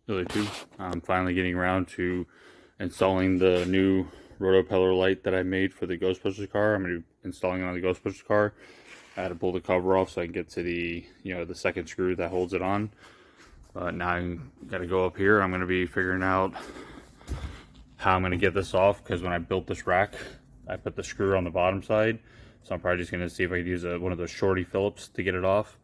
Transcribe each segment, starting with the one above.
Really too. I'm finally getting around to installing the new rotopeller light that I made for the Ghostbusters car. I'm going to be installing it on the Ghostbusters car. I had to pull the cover off so I can get to the, the second screw that holds it on. But now I got to go up here. I'm going to be figuring out how I'm going to get this off, because when I built this rack, I put the screw on the bottom side. So I'm probably just going to see if I can use one of those shorty Phillips to get it off.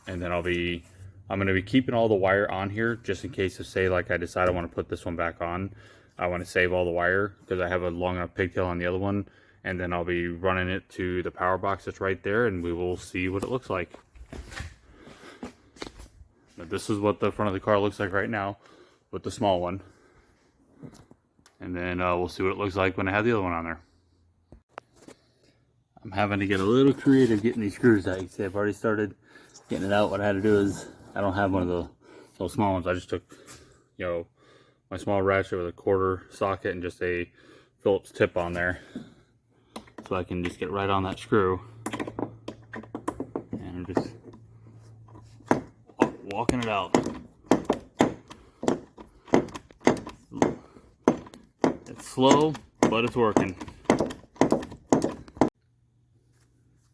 And then I'm going to be keeping all the wire on here just in case if, say, like I decide I want to put this one back on. I want to save all the wire because I have a long enough pigtail on the other one. And then I'll be running it to the power box that's right there, and we will see what it looks like. Now, this is what the front of the car looks like right now with the small one. And then we'll see what it looks like when I have the other one on there. I'm having to get a little creative getting these screws out. You can see I've already started getting it out. What I had to do is, I don't have one of those small ones. I just took, my small ratchet with a quarter socket and just a Phillips tip on there. So I can just get right on that screw. And I'm just walking it out. It's slow, but it's working.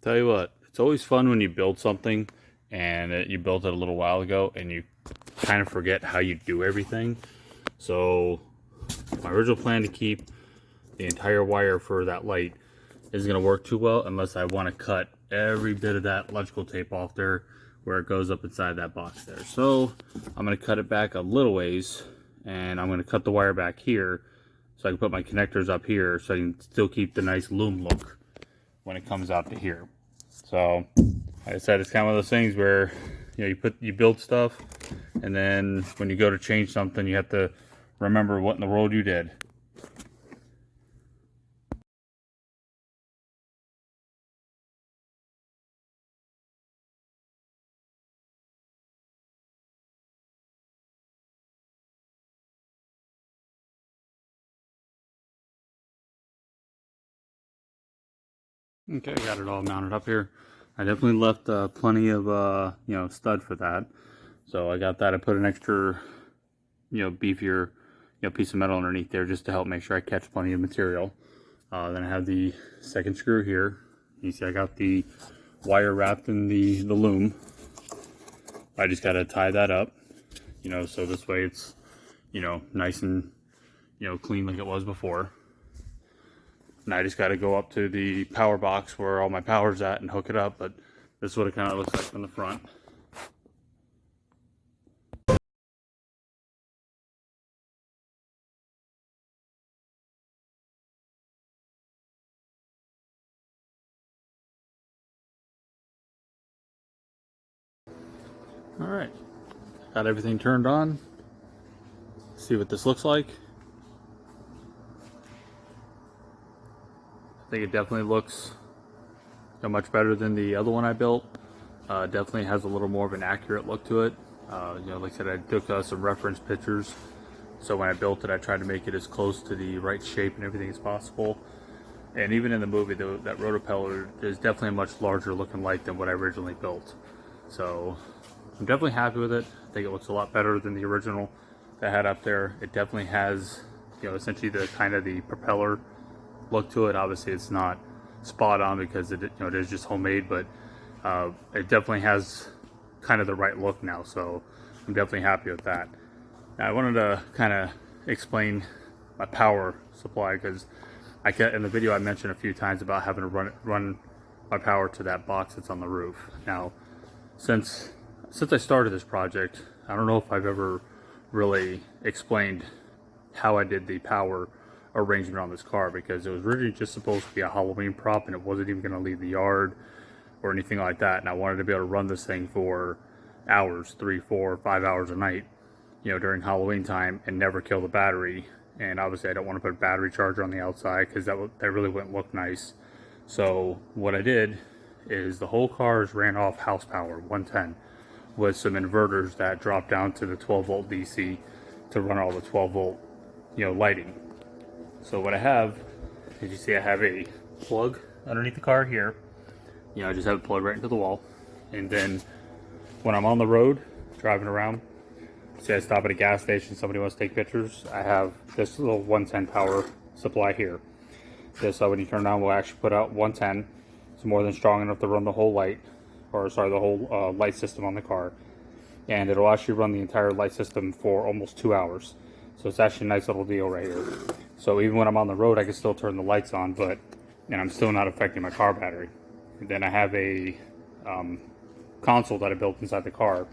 Tell you what, it's always fun when you build something and you built it a little while ago and you kind of forget how you do everything. So my original plan to keep the entire wire for that light isn't going to work too well unless I want to cut every bit of that electrical tape off there where it goes up inside that box there. So I'm going to cut it back a little ways, and I'm going to cut the wire back here so I can put my connectors up here so I can still keep the nice loom look when it comes out to here. So like I said, it's kind of one of those things where you build stuff, and then when you go to change something, you have to remember what in the world you did. Okay, got it all mounted up here. I definitely left plenty of stud for that. So I got that. I put an extra beefier piece of metal underneath there just to help make sure I catch plenty of material. Then I have the second screw here. You see I got the wire wrapped in the loom. I just got to tie that up, so this way it's nice and clean like it was before. And I just got to go up to the power box where all my power's at and hook it up, but this is what it kind of looks like from the front. All right, got everything turned on. See what this looks like. I think it definitely looks much better than the other one I built. Definitely has a little more of an accurate look to it. Like I said, I took some reference pictures, so when I built it, I tried to make it as close to the right shape and everything as possible. And even in the movie, that rotopeller is definitely a much larger looking light than what I originally built. So I'm definitely happy with it. I think it looks a lot better than the original that I had up there. It definitely has, essentially the kind of the propeller look to it. Obviously, it's not spot on because it is just homemade, but it definitely has kind of the right look now. So I'm definitely happy with that. Now, I wanted to kind of explain my power supply because in the video I mentioned a few times about having to run my power to that box that's on the roof. Now, since I started this project, I don't know if I've ever really explained how I did the power arrangement on this car, because it was originally just supposed to be a Halloween prop and it wasn't even going to leave the yard or anything like that. And I wanted to be able to run this thing for hours, 3, 4, 5 hours a night, during Halloween time, and never kill the battery. And obviously I don't want to put a battery charger on the outside because that really wouldn't look nice. So what I did is the whole car is ran off house power, 110, with some inverters that drop down to the 12 volt DC to run all the 12 volt lighting. So what I have, as you see, I have a plug underneath the car here. I just have it plugged right into the wall. And then when I'm on the road, driving around, say I stop at a gas station, somebody wants to take pictures, I have this little 110 power supply here. This, when you turn it on, will actually put out 110. It's more than strong enough to run the whole light, or sorry, the whole light system on the car. And it'll actually run the entire light system for almost 2 hours. So it's actually a nice little deal right here. So even when I'm on the road, I can still turn the lights on, and I'm still not affecting my car battery. And then I have a console that I built inside the car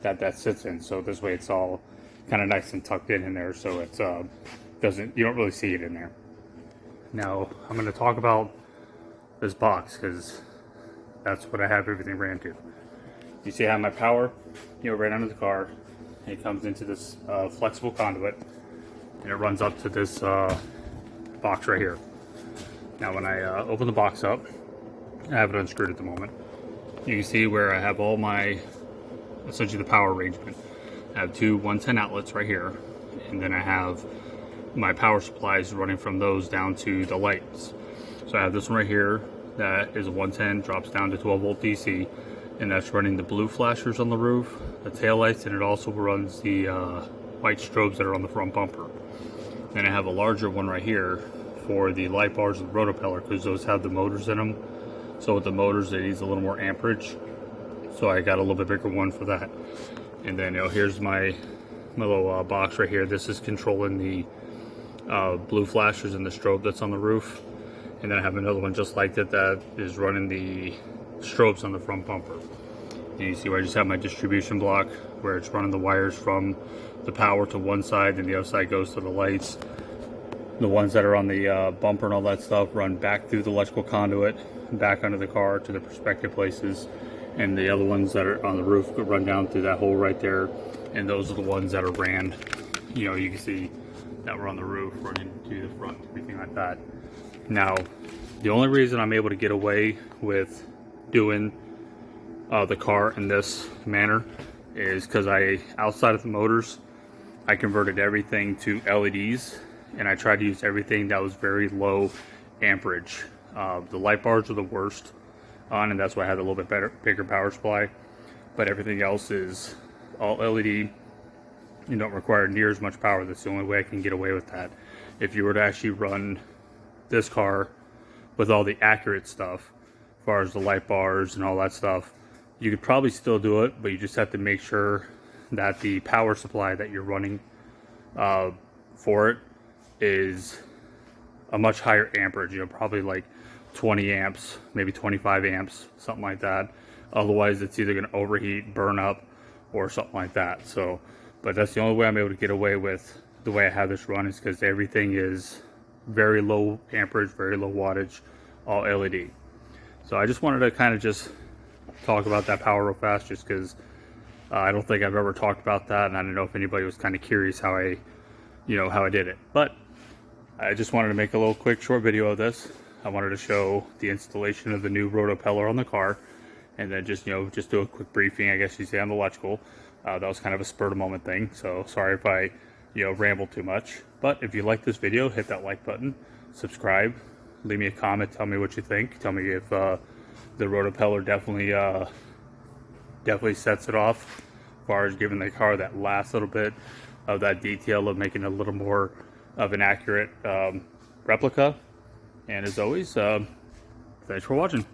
that sits in. So this way it's all kind of nice and tucked in there, so it's you don't really see it in there. Now I'm going to talk about this box because that's what I have everything ran to. You see I have my power, right under the car. It comes into this flexible conduit, and it runs up to this box right here. Now when I open the box up, I have it unscrewed at the moment. You can see where I have all my, essentially the power arrangement. I have two 110 outlets right here, and then I have my power supplies running from those down to the lights. So I have this one right here that is a 110, drops down to 12 volt DC, and that's running the blue flashers on the roof, the tail lights, and it also runs the white strobes that are on the front bumper. Then I have a larger one right here for the light bars and the rotopeller, because those have the motors in them. So with the motors, it needs a little more amperage. So I got a little bit bigger one for that. And then here's my little box right here. This is controlling the blue flashers and the strobe that's on the roof. And then I have another one just like that is running the strobes on the front bumper. And you see where I just have my distribution block where it's running the wires from the power to one side and the other side goes to the lights. The ones that are on the bumper and all that stuff run back through the electrical conduit, back under the car to the respective places. And the other ones that are on the roof could run down through that hole right there. And those are the ones that are ran, you can see that were on the roof running to the front, everything like that. Now, the only reason I'm able to get away with doing the car in this manner is because outside of the motors, I converted everything to LEDs, and I tried to use everything that was very low amperage. The light bars are the worst on, and that's why I had a little bit bigger power supply, but everything else is all LED. You don't require near as much power. That's the only way I can get away with that. If you were to actually run this car with all the accurate stuff, as far as the light bars and all that stuff, you could probably still do it, but you just have to make sure that the power supply that you're running for it is a much higher amperage, probably like 20 amps, maybe 25 amps, something like that. Otherwise, it's either going to overheat, burn up, or something like that. So, but that's the only way I'm able to get away with the way I have this run, is because everything is very low amperage, very low wattage, all LED. So I just wanted to kind of just talk about that power real fast, just because I don't think I've ever talked about that, and I don't know if anybody was kind of curious how I did it. But I just wanted to make a little quick short video of this. I wanted to show the installation of the new rotopeller on the car, and then just do a quick briefing, I guess you say, on the electrical. That was kind of a spur of the moment thing, so sorry if I ramble too much. But if you like this video, hit that like button, subscribe, leave me a comment, tell me what you think. Tell me if the rotopeller definitely sets it off, as far as giving the car that last little bit of that detail of making it a little more of an accurate replica. And as always, thanks for watching.